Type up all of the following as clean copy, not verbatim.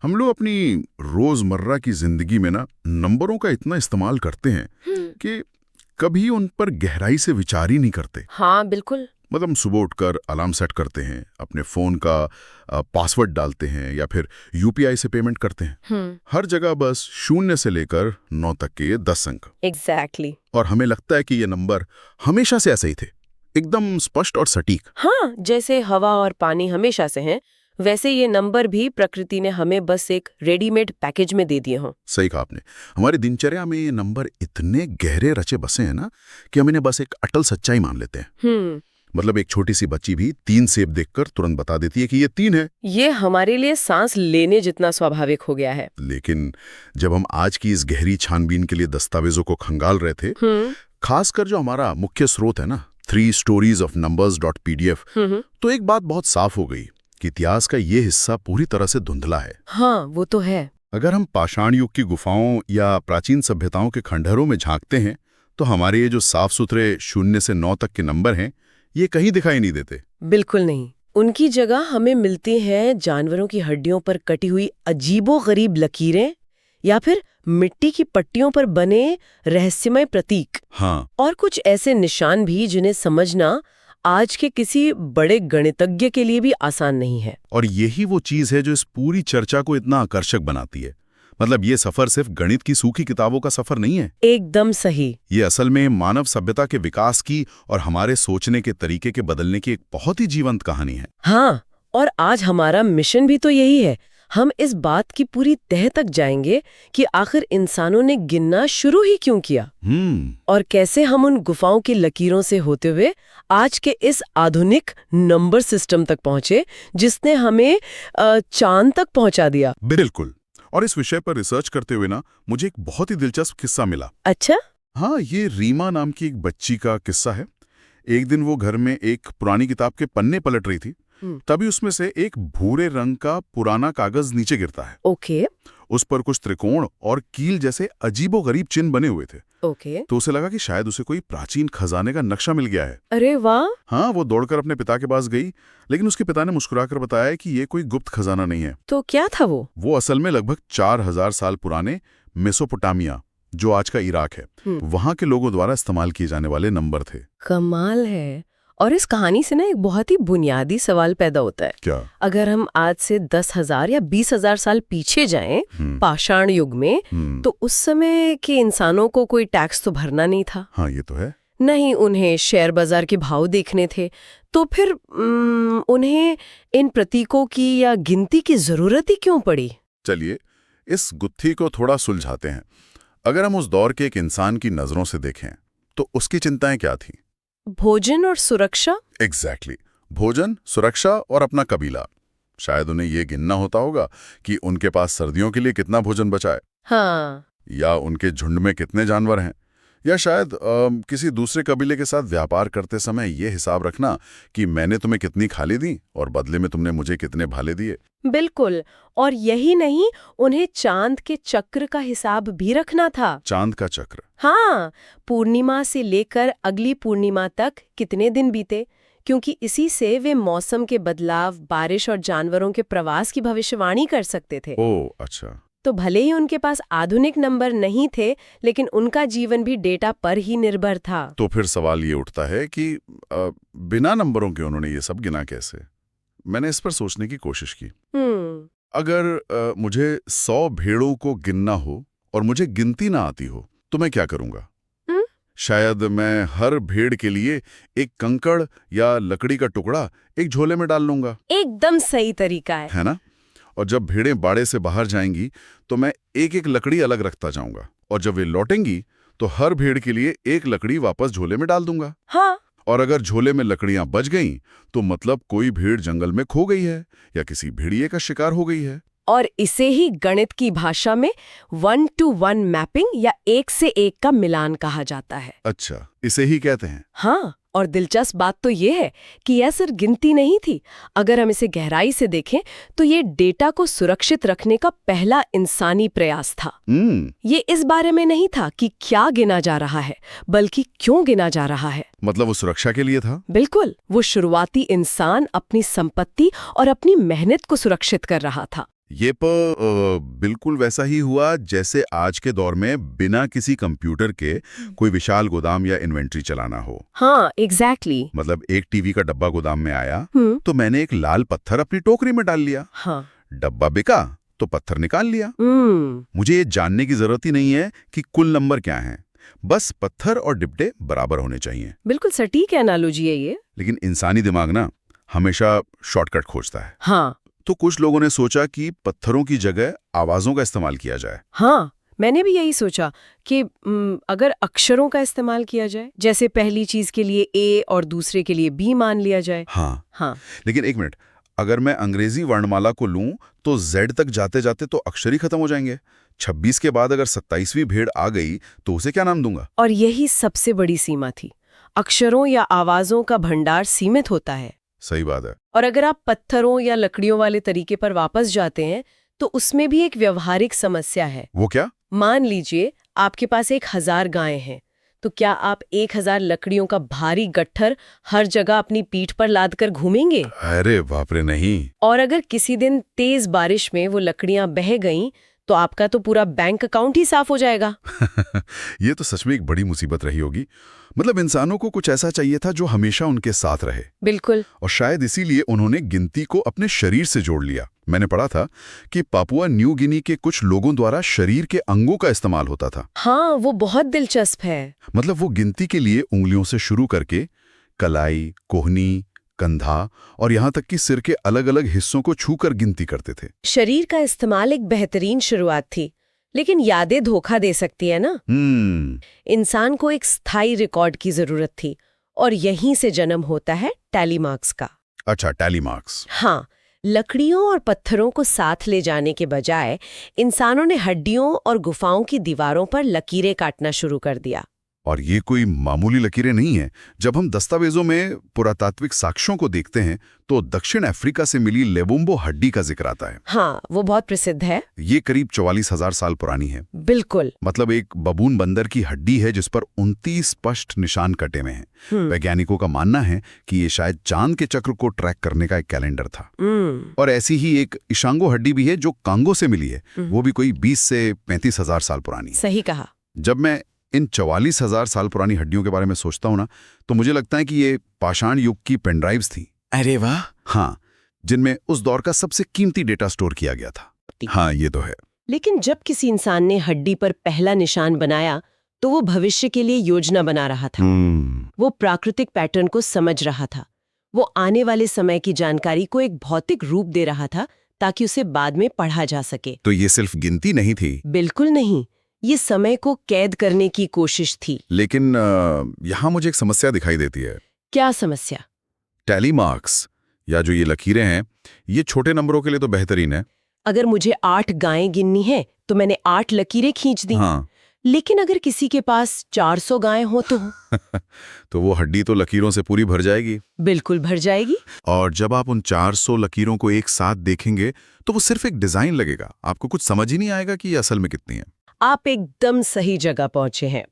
हम लोग अपनी रोजमर्रा की जिंदगी में ना नंबरों का इतना इस्तेमाल करते हैं कि कभी उन पर गहराई से विचार ही नहीं करते। हाँ बिल्कुल। मतलब हम सुबह उठकर अलार्म सेट करते हैं, अपने फोन का पासवर्ड डालते हैं या फिर यूपीआई से पेमेंट करते हैं। हर जगह बस 0 से लेकर 9 तक के ये 10 अंक। एग्जैक्टली। और हमें लगता है कि ये नंबर हमेशा से ऐसे ही थे, एकदम स्पष्ट और सटीक। हाँ, जैसे हवा और पानी हमेशा से हैं, वैसे ये नंबर भी प्रकृति ने हमें बस एक रेडीमेड पैकेज में दे दिए हों। सही कहा आपने। हमारी दिनचर्या में ये नंबर इतने गहरे रचे बसे हैं ना कि हम इन्हें बस एक अटल सच्चाई मान लेते हैं। मतलब एक छोटी सी बच्ची भी 3 सेब देखकर तुरंत बता देती है कि ये 3 है। ये हमारे लिए सांस लेने जितना स्वाभाविक हो गया है। लेकिन जब हम आज की इस गहरी छानबीन के लिए दस्तावेजों को खंगाल रहे थे, खासकर जो हमारा मुख्य स्रोत है ना, 3storiesofnumbers.pdf, तो एक बात बहुत साफ हो गई कि इतिहास का ये हिस्सा पूरी तरह से धुंधला है। हाँ, वो तो है। अगर हम पाषाण युग की गुफाओं या प्राचीन सभ्यताओं के खंडहरों में झांकते हैं तो हमारे ये जो साफ सुथरे 0 से 9 तक के नंबर हैं, ये कहीं दिखाई नहीं देते। बिल्कुल नहीं। उनकी जगह हमें मिलती हैं जानवरों की हड्डियों पर कटी हुई अजीबोगरीब लकीरें या फिर मिट्टी की पट्टियों पर बने रहस्यमय प्रतीक। हाँ। और कुछ ऐसे निशान भी जिन्हें समझना आज के किसी बड़े गणितज्ञ के लिए भी आसान नहीं है। और यही वो चीज है जो इस पूरी चर्चा को इतना आकर्षक बनाती है। मतलब ये सफर सिर्फ गणित की सूखी किताबों का सफर नहीं है। एकदम सही। ये असल में मानव सभ्यता के विकास की और हमारे सोचने के तरीके के बदलने की एक बहुत ही जीवंत कहानी है। हाँ, और आज हमारा मिशन भी तो यही है। हम इस बात की पूरी तह तक जाएंगे कि आखिर इंसानों ने गिनना शुरू ही क्यों किया और कैसे हम उन गुफाओं की लकीरों से होते हुए आज के इस आधुनिक नंबर सिस्टम तक पहुंचे जिसने हमें चांद तक पहुंचा दिया। बिल्कुल। और इस विषय पर रिसर्च करते हुए ना मुझे एक बहुत ही दिलचस्प किस्सा मिला। अच्छा? हाँ, ये रीमा नाम की एक बच्ची का किस्सा है। एक दिन वो घर में एक पुरानी किताब के पन्ने पलट रही थी, तभी उसमें से एक भूरे रंग का पुराना कागज नीचे गिरता है। ओके। उस पर कुछ त्रिकोण और कील जैसे अजीबोगरीब चिन्ह बने हुए थे। ओके। तो उसे लगा कि शायद उसे कोई प्राचीन खजाने का नक्शा मिल गया है। अरे वाह! हाँ, वो दौड़कर अपने पिता के पास गई, लेकिन उसके पिता ने मुस्कुराकर बताया कि ये कोई गुप्त खजाना नहीं है। तो क्या था वो? वो असल में लगभग 4000 साल पुराने मेसोपोटामिया, जो आज का इराक है, वहां के लोगों द्वारा इस्तेमाल किए जाने वाले नंबर थे। कमाल है। और इस कहानी से ना एक बहुत ही बुनियादी सवाल पैदा होता है। क्या? अगर हम आज से 10,000 या 20,000 साल पीछे जाएं, पाषाण युग में, तो उस समय के इंसानों को कोई टैक्स तो भरना नहीं था। हाँ, ये तो है। नहीं उन्हें शेयर बाजार के भाव देखने थे, तो फिर उन्हें इन प्रतीकों की या गिनती की जरूरत ही क्यों पड़ी? चलिए इस गुत्थी को थोड़ा सुलझाते हैं। अगर हम उस दौर के एक इंसान की नजरों से देखें तो उसकी चिंताएं क्या थीं? भोजन और सुरक्षा। एग्जैक्टली। भोजन, सुरक्षा और अपना कबीला। शायद उन्हें यह गिनना होता होगा कि उनके पास सर्दियों के लिए कितना भोजन बचा है। हाँ। या उनके झुंड में कितने जानवर हैं, या शायद किसी दूसरे कबीले के साथ व्यापार करते समय ये हिसाब रखना कि मैंने तुम्हें कितनी खाली दी और बदले में तुमने मुझे कितने भाले दिए। बिल्कुल। और यही नहीं, उन्हें चांद के चक्र का हिसाब भी रखना था। चांद का चक्र? हाँ, पूर्णिमा से लेकर अगली पूर्णिमा तक कितने दिन बीते, क्योंकि इसी से वे मौसम के बदलाव, बारिश और जानवरों के प्रवास की भविष्यवाणी कर सकते थे। ओह अच्छा। तो भले ही उनके पास आधुनिक नंबर नहीं थे, लेकिन उनका जीवन भी डेटा पर ही निर्भर था। तो फिर सवाल ये उठता है कि बिना नंबरों के उन्होंने ये सब गिना कैसे? मैंने इस पर सोचने की कोशिश की। अगर मुझे 100 भेड़ों को गिनना हो और मुझे गिनती ना आती हो तो मैं क्या करूंगा? शायद मैं हर भेड़ के लिए एक कंकड़ या लकड़ी का टुकड़ा एक झोले में डाल लूंगा। एकदम सही तरीका है ना? और जब भेड़ें बाड़े से बाहर जाएंगी तो मैं एक एक लकड़ी अलग रखता जाऊंगा, और जब वे लौटेंगी तो हर भेड़ के लिए एक लकड़ी वापस झोले में डाल दूंगा। हाँ। और अगर झोले में लकड़ियां बच गईं तो मतलब कोई भेड़ जंगल में खो गई है या किसी भेड़िए का शिकार हो गई है। और इसे ही गणित की भाषा में 1-to-1 मैपिंग या 1 से 1 का मिलान कहा जाता है। अच्छा, इसे ही कहते हैं? हाँ, और दिलचस्प बात तो ये है कि यह सिर्फ गिनती नहीं थी। अगर हम इसे गहराई से देखें तो ये डेटा को सुरक्षित रखने का पहला इंसानी प्रयास था। ये इस बारे में नहीं था कि क्या गिना जा रहा है, बल्कि क्यों गिना जा रहा है। मतलब वो सुरक्षा के लिए था? बिल्कुल। वो शुरुआती इंसान अपनी संपत्ति और अपनी मेहनत को सुरक्षित कर रहा था। ये बिल्कुल वैसा ही हुआ जैसे आज के दौर में बिना किसी कंप्यूटर के कोई विशाल गोदाम या इन्वेंट्री चलाना हो। हाँ, एग्जैक्टली। मतलब एक टीवी का डब्बा गोदाम में आया तो मैंने एक लाल पत्थर अपनी टोकरी में डाल लिया। हाँ। डब्बा बिका तो पत्थर निकाल लिया। मुझे ये जानने की जरूरत ही नहीं है कि कुल नंबर क्या है, बस पत्थर और डिब्बे बराबर होने चाहिए। बिल्कुल सटीक एनालॉजी है ये। लेकिन इंसानी दिमाग ना हमेशा शॉर्टकट खोजता है। हाँ। तो कुछ लोगों ने सोचा कि पत्थरों की जगह आवाजों का इस्तेमाल किया जाए। हाँ, मैंने भी यही सोचा कि अगर अक्षरों का इस्तेमाल किया जाए, जैसे पहली चीज के लिए ए और दूसरे के लिए बी मान लिया जाए। हाँ। लेकिन एक मिनट, अगर मैं अंग्रेजी वर्णमाला को लूं तो Z तक जाते जाते तो अक्षर ही खत्म हो जाएंगे। 26 के बाद अगर 27वीं भेड़ आ गई तो उसे क्या नाम दूंगा? और यही सबसे बड़ी सीमा थी। अक्षरों या आवाजों का भंडार सीमित होता है। सही बात है। और अगर आप पत्थरों या लकड़ियों वाले तरीके पर वापस जाते हैं तो उसमें भी एक व्यवहारिक समस्या है। वो क्या? मान लीजिए आपके पास 1000 गायें हैं, तो क्या आप 1000 लकड़ियों का भारी गट्ठर हर जगह अपनी पीठ पर लाद कर घूमेंगे? अरे बाप रे, नहीं। और अगर किसी दिन तेज बारिश में वो लकड़ियां बह गईं, तो आपका तो पूरा बैंक अकाउंट ही साफ हो जाएगा। ये तो सच में एक बड़ी मुसीबत रही होगी। मतलब इंसानों को कुछ ऐसा चाहिए था जो हमेशा उनके साथ रहे। बिल्कुल। और शायद इसीलिए उन्होंने गिनती को अपने शरीर से जोड़ लिया। मैंने पढ़ा था कि पापुआ न्यू गिनी के कुछ लोगों द्वारा शरीर के अंगों का इस्तेमाल होता था। हाँ, वो बहुत दिलचस्प है। मतलब वो गिनती के लिए उंगलियों से शुरू करके कलाई, कोहनी, कंधा और यहाँ तक कि सिर के अलग अलग हिस्सों को छूकर गिनती करते थे। शरीर का इस्तेमाल एक बेहतरीन शुरुआत थी, लेकिन यादें धोखा दे सकती है ना। इंसान को एक स्थायी रिकॉर्ड की जरूरत थी और यहीं से जन्म होता है टैली मार्क्स का। अच्छा, टैली मार्क्स। हाँ, लकड़ियों और पत्थरों को साथ ले जाने के बजाय इंसानों ने हड्डियों और गुफाओं की दीवारों पर लकीरें काटना शुरू कर दिया। और ये कोई मामूली लकीरें नहीं हैं। जब हम दस्तावेजों में पुरातात्विक साक्ष्यों को देखते हैं तो दक्षिण अफ्रीका से मिली लेबुम्बो हड्डी का जिक्र आता है। हाँ, वो बहुत प्रसिद्ध है। ये करीब 44,000 साल पुरानी है। बिल्कुल। मतलब एक बबून बंदर की हड्डी है जिस पर 29 स्पष्ट निशान कटे हुए हैं। वैज्ञानिकों का मानना है कि ये शायद चांद के चक्र को ट्रैक करने का एक कैलेंडर था। और ऐसी ही एक इशांगो हड्डी भी है जो कांगो से मिली है। वो भी कोई 20 से 35,000 साल पुरानी है। सही कहा। जब मैं इन 44,000 साल पुरानी हड्डियों के बारे में सोचता हूं ना, तो मुझे लगता है कि ये पाषाण युग की पेनड्राइव्स थी। अरे वाह। हाँ, जिनमें उस दौर का सबसे कीमती डेटा स्टोर किया गया था। हाँ, ये तो है। लेकिन जब किसी इंसान ने हड्डी पर पहला निशान बनाया तो वो भविष्य के लिए योजना बना रहा था। वो प्राकृतिक पैटर्न को समझ रहा था। वो आने वाले समय की जानकारी को एक भौतिक रूप दे रहा था ताकि उसे बाद में पढ़ा जा सके। तो ये सिर्फ गिनती नहीं थी? बिल्कुल नहीं, ये समय को कैद करने की कोशिश थी। लेकिन यहाँ मुझे एक समस्या दिखाई देती है। क्या समस्या? टैली मार्क्स या जो ये लकीरें हैं, ये छोटे नंबरों के लिए तो बेहतरीन है। अगर मुझे 8 गायें गिननी है तो मैंने 8 लकीरें खींच दी। हाँ। लेकिन अगर किसी के पास 400 गायें हो तो वो हड्डी तो लकीरों से पूरी भर जाएगी। बिल्कुल भर जाएगी। और जब आप उन 400 लकीरों को एक साथ देखेंगे तो वो सिर्फ एक डिजाइन लगेगा। आपको कुछ समझ ही नहीं आएगा कि ये असल में कितनी है। आप एकदम सही जगह पहुंचे हैं।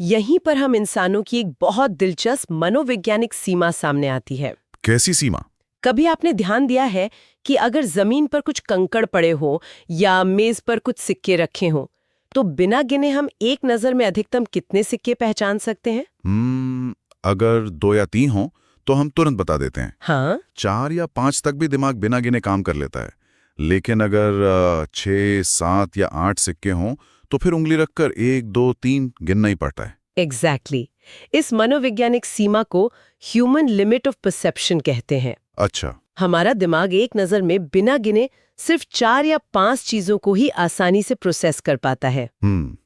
यहीं पर हम इंसानों की एक बहुत दिलचस्प मनोवैज्ञानिक सीमा सामने आती है। कैसी सीमा? कभी आपने ध्यान दिया है कि अगर जमीन पर कुछ कंकड़ पड़े हो या मेज पर कुछ सिक्के रखे हों, तो बिना गिने हम एक नजर में अधिकतम कितने सिक्के पहचान सकते हैं? अगर 2 या 3 हो तो हम तुरंत बता देते हैं। हाँ? 4 या 5 तक भी दिमाग बिना गिने काम कर लेता है। लेकिन अगर 6, 7 या 8 सिक्के हों तो फिर उंगली रखकर 1, 2, 3 गिनना ही पड़ता है। एग्जैक्टली। इस मनोवैज्ञानिक सीमा को ह्यूमन लिमिट ऑफ परसेप्शन कहते हैं। अच्छा। हमारा दिमाग एक नजर में बिना गिने सिर्फ 4 या 5 चीजों को ही आसानी से प्रोसेस कर पाता है।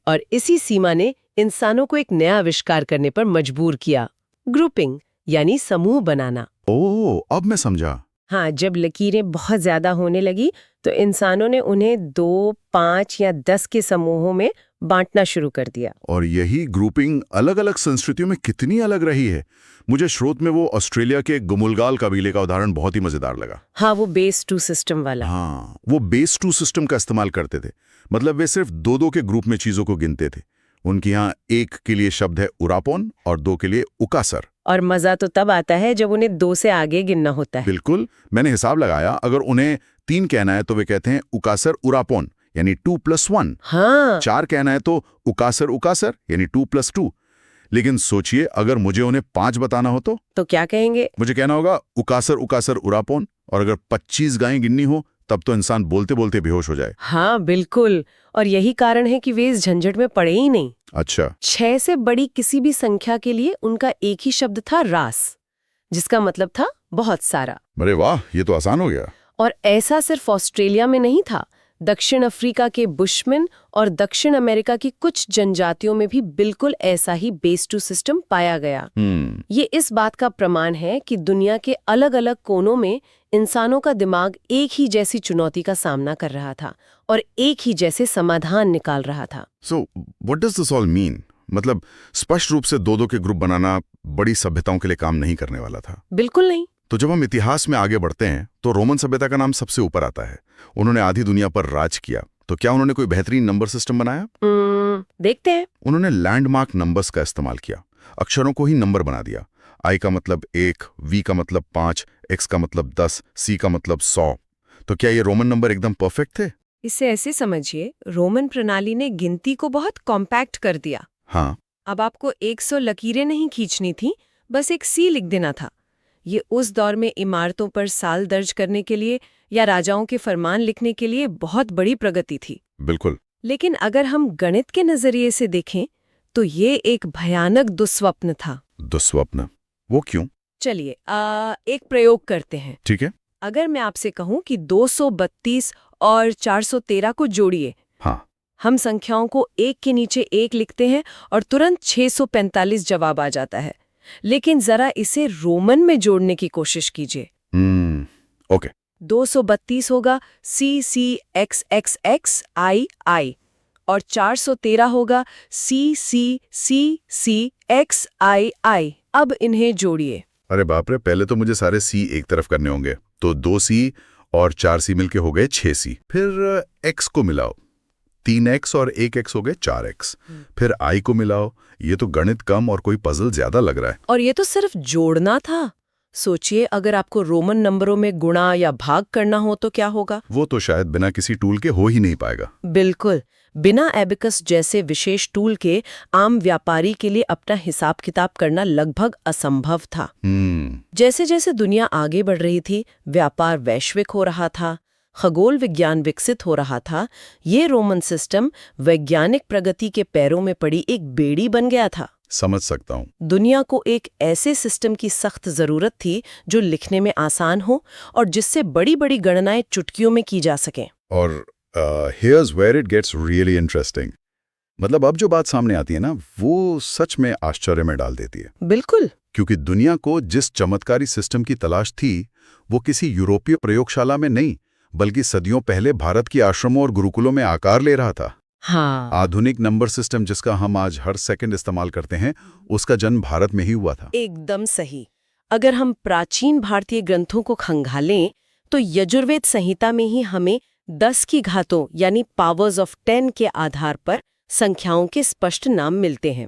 और इसी सीमा ने इंसानों को एक नया आविष्कार करने पर मजबूर किया, ग्रुपिंग यानी समूह बनाना। ओह, अब मैं समझा। हाँ, जब लकीरें बहुत ज्यादा होने लगी तो इंसानों ने उन्हें 2, 5 या 10 के समूहों में बांटना शुरू कर दिया। और यही ग्रुपिंग अलग अलग संस्कृतियों में कितनी अलग रही है। मुझे स्रोत में वो ऑस्ट्रेलिया के गुमुलगाल कबीले का उदाहरण बहुत ही मजेदार लगा। हाँ, वो बेस 2 सिस्टम वाला। हाँ, वो बेस 2 सिस्टम का इस्तेमाल करते थे। मतलब वे सिर्फ 2-2 के ग्रुप में चीजों को गिनते थे। उनके यहाँ 1 के लिए शब्द है उरापोन और 2 के लिए उकासर। और मजा तो तब आता है जब उन्हें 2 से आगे गिनना होता है। बिल्कुल। मैंने हिसाब लगाया, अगर उन्हें 3 कहना है तो वे कहते हैं उकासर उरापोन यानी 2+1। हाँ 4 कहना है तो उकासर उकासर यानी 2+2। लेकिन सोचिए अगर मुझे उन्हें 5 बताना हो तो क्या कहेंगे? मुझे कहना होगा उकासर उकासर उरापोन। और अगर 25 गायें गिननी हो तब तो इंसान बोलते बोलते बेहोश हो जाए। हाँ बिल्कुल, और यही कारण है कि वे इस झंझट में पड़े ही नहीं। अच्छा। 6 से बड़ी किसी भी संख्या के लिए उनका एक ही शब्द था रास, जिसका मतलब था बहुत सारा। अरे वाह, ये तो आसान हो गया। और ऐसा सिर्फ ऑस्ट्रेलिया में नहीं था, दक्षिण अफ्रीका के बुशमैन और दक्षिण अमेरिका की कुछ जनजातियों में भी बिल्कुल ऐसा ही बेस टू सिस्टम पाया गया। ये इस बात का प्रमाण है कि दुनिया के अलग अलग कोनों में इंसानों का दिमाग एक ही जैसी चुनौती का सामना कर रहा था और एक ही जैसे समाधान निकाल रहा था। So, what does this all mean? मतलब स्पष्ट रूप से दो के ग्रुप बनाना बड़ी सभ्यताओं के लिए काम नहीं करने वाला था। बिल्कुल नहीं। तो जब हम इतिहास में आगे बढ़ते हैं तो रोमन सभ्यता का नाम सबसे ऊपर आता है। उन्होंने आधी दुनिया पर राज किया। तो क्या उन्होंने कोई बेहतरीन नंबर सिस्टम बनाया? देखते हैं। उन्होंने लैंडमार्क नंबर्स का इस्तेमाल किया। अक्षरों को ही नंबर बना दिया। आई का मतलब 1, वी का मतलब 5, एक्स का मतलब 10, सी का मतलब 100। तो क्या ये रोमन नंबर एकदम परफेक्ट थे? इसे ऐसे समझिए, रोमन प्रणाली ने गिनती को बहुत कॉम्पैक्ट कर दिया। हाँ। अब आपको 100 लकीरें नहीं खींचनी थी, बस एक सी लिख देना था। ये उस दौर में इमारतों पर साल दर्ज करने के लिए या राजाओं के फरमान लिखने के लिए बहुत बड़ी प्रगति थी। बिल्कुल। लेकिन अगर हम गणित के नजरिए से देखें तो ये एक भयानक दुस्वप्न था। दुस्वप्न? वो क्यों? चलिए एक प्रयोग करते हैं। ठीक है। अगर मैं आपसे कहूं कि 232 और 413 को जोड़िए। हाँ। हम संख्याओं को एक के नीचे एक लिखते हैं और तुरंत 645 जवाब आ जाता है। लेकिन जरा इसे रोमन में जोड़ने की कोशिश कीजिए। ओके। 232 होगा CCXXXII और 413 होगा CCCCXII। अब इन्हें जोड़िए। अरे बाप रे, पहले तो मुझे सारे सी एक तरफ करने होंगे। तो 2C और 4C मिलके हो गए 6C। फिर x को मिलाओ, 3x और 1x हो गए 4x। फिर I को मिलाओ। ये तो गणित कम और कोई पजल ज्यादा लग रहा है। और ये तो सिर्फ जोड़ना था। सोचिए अगर आपको रोमन नंबरों में गुणा या भाग करना हो तो क्या होगा? वो तो शायद बिना किसी टूल के हो ही नहीं पाएगा। बिल्कुल। बिना एबिकस जैसे विशेष टूल के आम व्यापारी के लिए अपना हिसाब किताब करना लगभग असंभव था। जैसे जैसे दुनिया आगे बढ़ रही थी, व्यापार वैश्विक हो रहा था, खगोल विज्ञान विकसित हो रहा था, ये रोमन सिस्टम वैज्ञानिक प्रगति के पैरों में पड़ी एक बेड़ी बन गया था। समझ सकता हूँ। दुनिया को एक ऐसे सिस्टम की सख्त जरूरत थी जो लिखने में आसान हो और जिससे बड़ी बड़ी गणनाएं चुटकियों में की जा सकें। और here's where it gets really interesting. मतलब अब जो बात सामने आती है ना, वो सच में आश्चर्य में डाल देती है। बिल्कुल। क्योंकि दुनिया को जिस चमत्कारी सिस्टम की तलाश थी, वो किसी यूरोपीय प्रयोगशाला में नहीं, बल्कि सदियों पहले भारत के आश्रमों और गुरुकुलों में आकार ले रहा था। हाँ। आधुनिक नंबर सिस्टम जिसका हम आज हर सेकंड इस्तेमाल करते हैं, उसका जन्म भारत में ही हुआ था। एकदम सही। अगर हम प्राचीन भारतीय ग्रंथों को खंगालें तो यजुर्वेद संहिता में ही हमें 10 की घातों यानी पावर्स ऑफ 10 के आधार पर संख्याओं के स्पष्ट नाम मिलते हैं।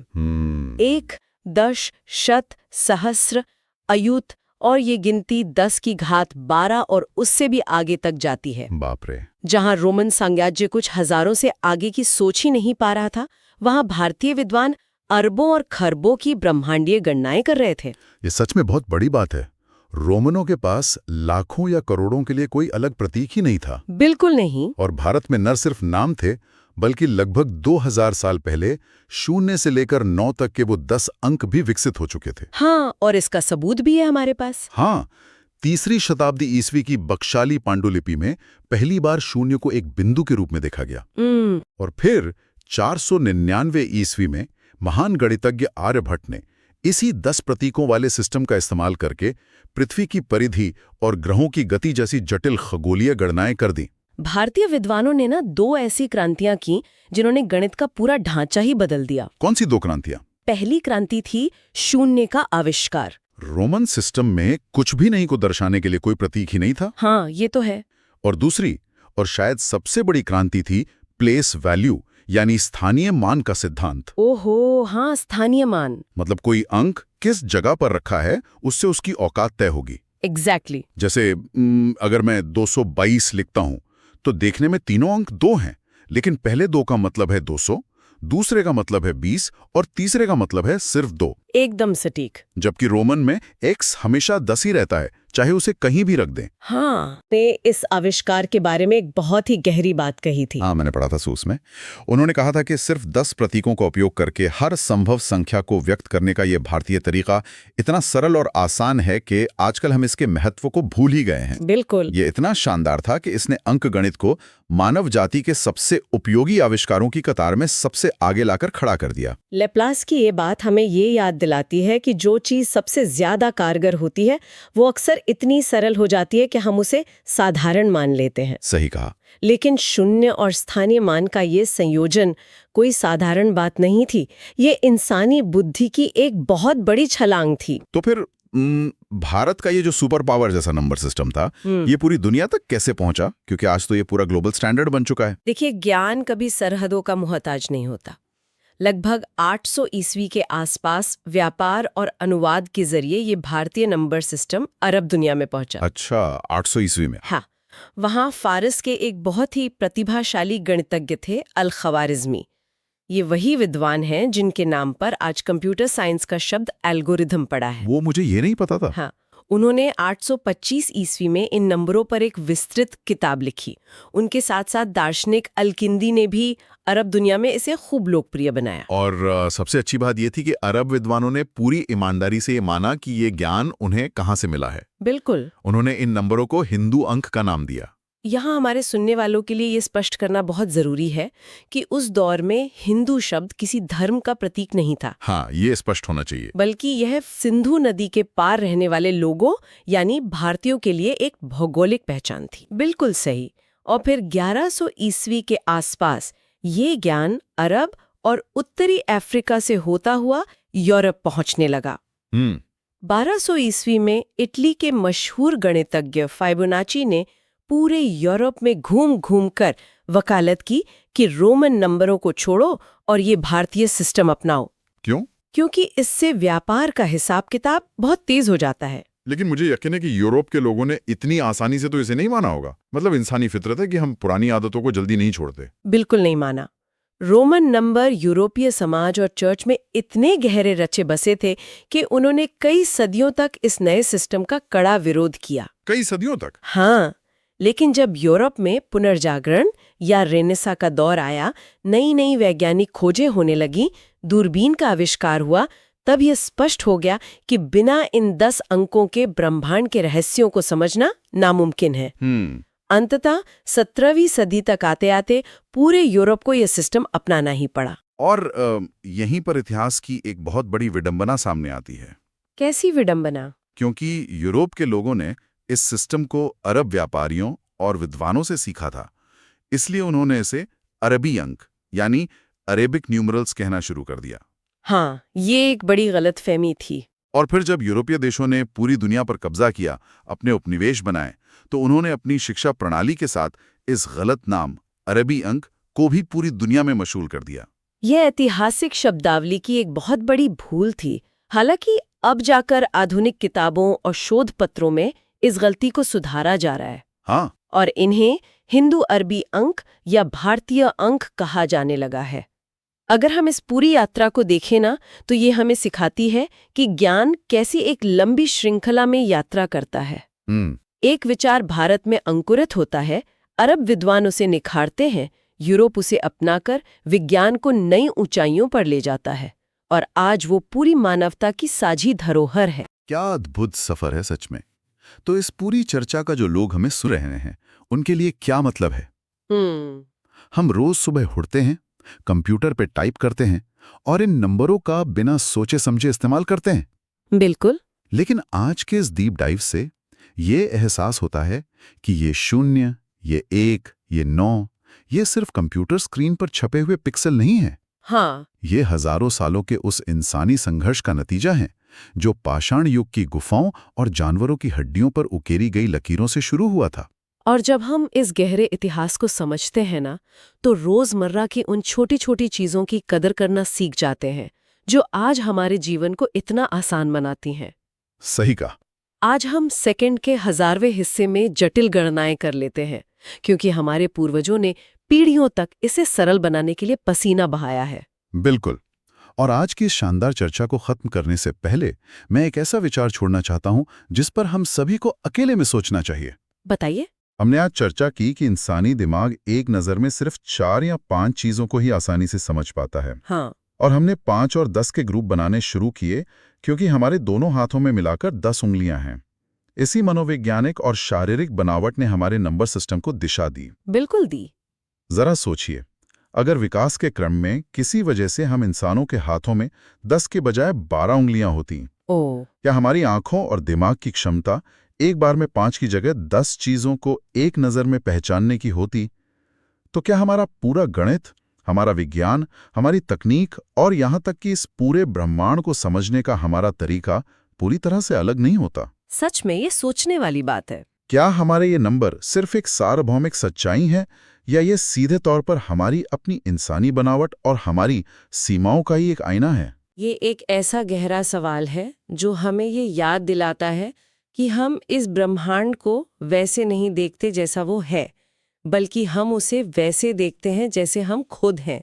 1, 10, शत, सहस्र, अयुत, और ये गिनती 10 की घात 12 और उससे भी आगे तक जाती है। बाप रे। जहां रोमन साम्राज्य कुछ हजारों से आगे की सोच ही नहीं पा रहा था, वहां भारतीय विद्वान अरबों और खरबों की ब्रह्मांडीय गणनाएं कर रहे थे। ये सच में बहुत बड़ी बात है। रोमनों के पास लाखों या करोड़ों के लिए कोई अलग प्रतीक ही नहीं था। बिल्कुल नहीं। और भारत में न सिर्फ नाम थे, बल्कि लगभग 2000 साल पहले 0 से लेकर 9 तक के वो 10 अंक भी विकसित हो चुके थे। हाँ, और इसका सबूत भी है हमारे पास। हाँ, 3री शताब्दी ईस्वी की बख्शाली पांडुलिपि में पहली बार 0 को एक बिंदु के रूप में देखा गया। और फिर 499 ईस्वी में महान गणितज्ञ आर्यभट्ट ने इसी 10 प्रतीकों वाले सिस्टम का इस्तेमाल करके पृथ्वी की परिधि और ग्रहों की गति जैसी जटिल खगोलीय गणनाएं कर दी। भारतीय विद्वानों ने ना 2 ऐसी क्रांतियां की जिन्होंने गणित का पूरा ढांचा ही बदल दिया। कौन सी 2 क्रांतियां? पहली क्रांति थी 0 का आविष्कार। रोमन सिस्टम में कुछ भी नहीं को दर्शाने के लिए कोई प्रतीक ही नहीं था। हाँ, ये तो है। और दूसरी और शायद सबसे बड़ी क्रांति थी प्लेस वैल्यू, यानी स्थानीय मान का सिद्धांत। ओहो, हाँ, स्थानीय मान। मतलब कोई अंक किस जगह पर रखा है, उससे उसकी औकात तय होगी। एग्जैक्टली। जैसे अगर मैं 222 लिखता हूं तो देखने में तीनों अंक 2 हैं, लेकिन पहले 2 का मतलब है 200, दूसरे का मतलब है 20 और तीसरे का मतलब है सिर्फ 2। एकदम सटीक। जबकि रोमन में x हमेशा 10 ही रहता है, चाहे उसे कहीं भी रख दें। हाँ, ने इस आविष्कार के बारे में एक बहुत ही गहरी बात कही थी। हाँ, मैंने पढ़ा था सूस में। उन्होंने कहा था कि सिर्फ 10 प्रतीकों का उपयोग करके हर संभव संख्या को व्यक्त करने का ये भारतीय तरीका इतना सरल और आसान है कि आजकल हम इसके महत्व को भूल ही गए हैं। बिल्कुल। ये इतना शानदार था कि इसने अंक गणित को मानव जाति के सबसे उपयोगी आविष्कारों की कतार में सबसे आगे लाकर खड़ा कर दिया। लेप्लास की ये बात हमें ये याद दिलाती है कि जो चीज सबसे ज्यादा कारगर होती है वो अक्सर इतनी सरल हो जाती है कि हम उसे साधारण मान लेते हैं। सही कहा। लेकिन शून्य और स्थानीय मान का ये संयोजन कोई साधारण बात नहीं थी। ये इंसानी बुद्धि की एक बहुत बड़ी छलांग थी। तो फिर भारत का ये जो सुपर पावर जैसा नंबर सिस्टम था, ये पूरी दुनिया तक कैसे पहुंचा? क्योंकि आज तो ये पूरा ग्लोबल स्टैंडर्ड बन चुका है। देखिए, ज्ञान कभी सरहदों का मोहताज नहीं होता। लगभग 800 ईस्वी के आसपास व्यापार और अनुवाद के जरिए ये भारतीय नंबर सिस्टम अरब दुनिया में पहुंचा। अच्छा, 800 ईस्वी में? हाँ, वहाँ फारस के एक बहुत ही प्रतिभाशाली गणितज्ञ थे अल-ख्वारिज़मी। ये वही विद्वान हैं जिनके नाम पर आज कंप्यूटर साइंस का शब्द एल्गोरिथम पड़ा है। वो मुझे ये नहीं पता था। हाँ, उन्होंने 825 ईस्वी में इन नंबरों पर एक विस्तृत किताब लिखी। उनके साथ साथ दार्शनिक अल-किंदी ने भी अरब दुनिया में इसे खूब लोकप्रिय बनाया। और सबसे अच्छी बात ये थी कि अरब विद्वानों ने पूरी ईमानदारी से ये माना कि ये ज्ञान उन्हें कहाँ से मिला है। बिल्कुल। उन्होंने इन नंबरों को हिंदू अंक का नाम दिया। यहाँ हमारे सुनने वालों के लिए ये स्पष्ट करना बहुत जरूरी है कि उस दौर में हिंदू शब्द किसी धर्म का प्रतीक नहीं था। हाँ, ये स्पष्ट होना चाहिए। बल्कि यह सिंधु नदी के पार रहने वाले लोगों यानी भारतीयों के लिए एक भौगोलिक पहचान थी। बिल्कुल सही। और फिर 1100 ईस्वी के आसपास ये ज्ञान अरब और उत्तरी अफ्रीका से होता हुआ यूरोप पहुंचने लगा। 1200 ईस्वी में इटली के मशहूर गणितज्ञ फाइबोनाची ने पूरे यूरोप में घूम घूम कर वकालत की कि रोमन नंबरों को छोड़ो और ये भारतीय सिस्टम अपनाओ। क्यों? क्योंकि इससे व्यापार का हिसाब किताब बहुत तेज हो जाता है। लेकिन मुझे यकीन है कि यूरोप के लोगों ने इतनी आसानी से तो इसे नहीं माना होगा। मतलब इंसानी फितरत है कि हम पुरानी आदतों को जल्दी नहीं छोड़ते। बिल्कुल नहीं माना। रोमन नंबर यूरोपीय समाज और चर्च में इतने गहरे रचे बसे थे कि उन्होंने कई सदियों तक इस नए सिस्टम का कड़ा विरोध किया। कई सदियों तक? हाँ, लेकिन जब यूरोप में पुनर्जागरण या रेनेसा का दौर आया, नई नई वैज्ञानिक खोजें होने लगी, दूरबीन का आविष्कार हुआ, तब यह स्पष्ट हो गया कि बिना इन 10 अंकों के ब्रह्मांड के रहस्यों को समझना नामुमकिन है। अंततः 17वीं सदी तक आते आते पूरे यूरोप को यह सिस्टम अपनाना ही पड़ा। और यहीं पर इतिहास की एक बहुत बड़ी विडंबना सामने आती है। कैसी विडंबना? क्योंकि यूरोप के लोगों ने इस सिस्टम को अरब व्यापारियों और विद्वानों से सीखा था, इसलिए उन्होंने इसे अरबी अंक यानी अरेबिक न्यूमरल्स कहना शुरू कर दिया। हाँ, ये एक बड़ी गलतफहमी थी। और फिर जब यूरोपीय देशों ने पूरी दुनिया पर कब्जा किया, अपने उपनिवेश बनाए, तो उन्होंने अपनी शिक्षा प्रणाली के साथ इस गलत नाम अरबी अंक को भी पूरी दुनिया में मशहूर कर दिया। यह ऐतिहासिक शब्दावली की एक बहुत बड़ी भूल थी। हालांकि अब जाकर आधुनिक किताबों और शोध पत्रों में इस गलती को सुधारा जा रहा है। हाँ। और इन्हें हिंदू अरबी अंक या भारतीय अंक कहा जाने लगा है। अगर हम इस पूरी यात्रा को देखें ना, तो ये हमें सिखाती है कि ज्ञान कैसी एक लंबी श्रृंखला में यात्रा करता है। एक विचार भारत में अंकुरित होता है, अरब विद्वान उसे निखारते हैं, यूरोप उसे अपनाकर विज्ञान को नई ऊंचाइयों पर ले जाता है, और आज वो पूरी मानवता की साझी धरोहर है। क्या अद्भुत सफर है सच में। तो इस पूरी चर्चा का जो लोग हमें सुन रहे हैं, उनके लिए क्या मतलब है? हम रोज सुबह उठते हैं, कंप्यूटर पे टाइप करते हैं और इन नंबरों का बिना सोचे समझे इस्तेमाल करते हैं। बिल्कुल। लेकिन आज के इस डीप डाइव से ये एहसास होता है कि ये 0, ये 1, ये 9, ये सिर्फ कंप्यूटर स्क्रीन पर छपे हुए पिक्सल नहीं है। हाँ, ये हजारों सालों के उस इंसानी संघर्ष का नतीजा है जो पाषाण युग की गुफाओं और जानवरों की हड्डियों पर उकेरी गई लकीरों से शुरू हुआ था। और जब हम इस गहरे इतिहास को समझते हैं ना, तो रोजमर्रा की उन छोटी छोटी चीजों की कदर करना सीख जाते हैं जो आज हमारे जीवन को इतना आसान बनाती हैं। सही कहा। आज हम सेकंड के 1000वें हिस्से में जटिल गणनाएं कर लेते हैं, क्योंकि हमारे पूर्वजों ने पीढ़ियों तक इसे सरल बनाने के लिए पसीना बहाया है। बिल्कुल। और आज की इस शानदार चर्चा को खत्म करने से पहले मैं एक ऐसा विचार छोड़ना चाहता हूं जिस पर हम सभी को अकेले में सोचना चाहिए। बताइए। हमने आज चर्चा की कि इंसानी दिमाग एक नज़र में सिर्फ 4 या 5 चीज़ों को ही आसानी से समझ पाता है। हाँ। और हमने 5 और 10 के ग्रुप बनाने शुरू किए क्योंकि हमारे दोनों हाथों में मिलाकर 10 उंगलियां हैं। इसी मनोवैज्ञानिक और शारीरिक बनावट ने हमारे नंबर सिस्टम को दिशा दी। बिल्कुल दी। जरा सोचिए, अगर विकास के क्रम में किसी वजह से हम इंसानों के हाथों में 10 के बजाय 12 उंगलियां होती, या हमारी आंखों और दिमाग की क्षमता एक बार में 5 की जगह 10 चीजों को एक नज़र में पहचानने की होती, तो क्या हमारा पूरा गणित, हमारा विज्ञान, हमारी तकनीक और यहाँ तक कि इस पूरे ब्रह्मांड को समझने का हमारा तरीका पूरी तरह से अलग नहीं होता? सच में ये सोचने वाली बात है। क्या हमारे ये नंबर सिर्फ एक सार्वभौमिक सच्चाई है, या ये सीधे तौर पर हमारी अपनी इंसानी बनावट और हमारी सीमाओं का ही एक आईना है? ये एक ऐसा गहरा सवाल है जो हमें ये याद दिलाता है कि हम इस ब्रह्मांड को वैसे नहीं देखते जैसा वो है, बल्कि हम उसे वैसे देखते हैं जैसे हम खुद हैं।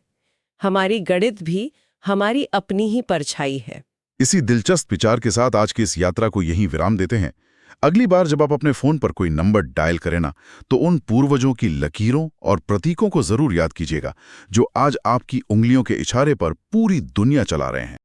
हमारी गणित भी हमारी अपनी ही परछाई है। इसी दिलचस्प विचार के साथ आज की इस यात्रा को यहीं विराम देते हैं। अगली बार जब आप अपने फोन पर कोई नंबर डायल करें ना, तो उन पूर्वजों की लकीरों और प्रतीकों को जरूर याद कीजिएगा जो आज आपकी उंगलियों के इशारे पर पूरी दुनिया चला रहे हैं।